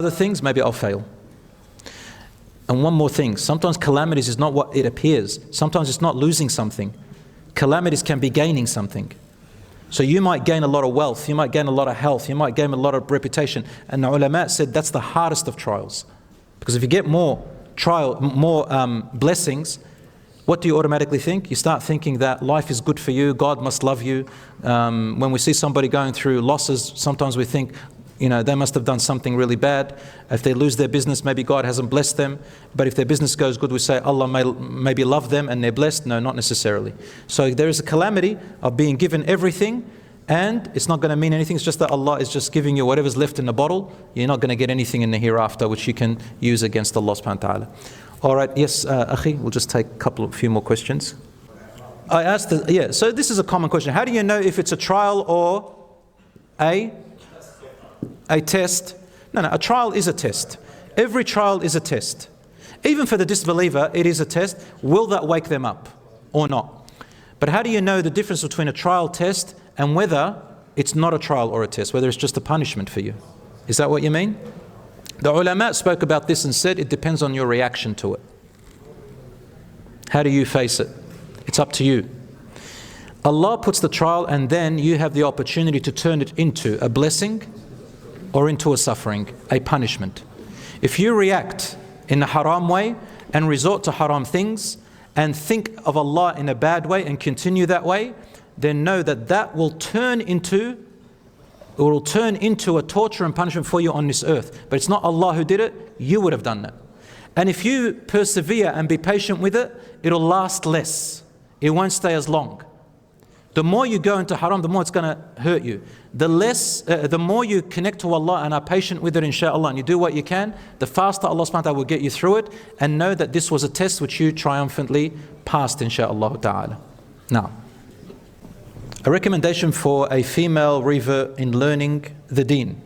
other things, maybe I'll fail. And one more thing, sometimes calamities is not what it appears. Sometimes it's not losing something. Calamities can be gaining something. So you might gain a lot of wealth, you might gain a lot of health, you might gain a lot of reputation. And the ulama said that's the hardest of trials. Because if you get more blessings, what do you automatically think? You start thinking that life is good for you, God must love you. When we see somebody going through losses, sometimes we think, they must have done something really bad. If they lose their business, maybe God hasn't blessed them. But if their business goes good, we say Allah maybe love them and they're blessed. No, not necessarily. So there is a calamity of being given everything, and it's not going to mean anything. It's just that Allah is just giving you whatever's left in the bottle. You're not going to get anything in the hereafter which you can use against Allah subhanahu wa ta'ala. All right, yes, Akhi, we'll just take a few more questions. I asked, so this is a common question. How do you know if it's a trial or a test? No, a trial is a test. Every trial is a test. Even for the disbeliever, it is a test. Will that wake them up or not? But how do you know the difference between a trial test and whether it's not a trial or a test, whether it's just a punishment for you? Is that what you mean? The ulama spoke about this and said it depends on your reaction to it. How do you face it? It's up to you. Allah puts the trial, and then you have the opportunity to turn it into a blessing or into a suffering, a punishment. If you react in a haram way and resort to haram things and think of Allah in a bad way and continue that way, then know that will turn into a torture and punishment for you on this earth. But it's not Allah who did it, you would have done that. And if you persevere and be patient with it, it'll last less. It won't stay as long. The more you go into haram, the more it's going to hurt you. The more you connect to Allah and are patient with it, inshallah, and you do what you can, the faster Allah subhanahu wa ta'ala will get you through it, and know that this was a test which you triumphantly passed, inshallah ta'ala. Now, a recommendation for a female revert in learning the deen.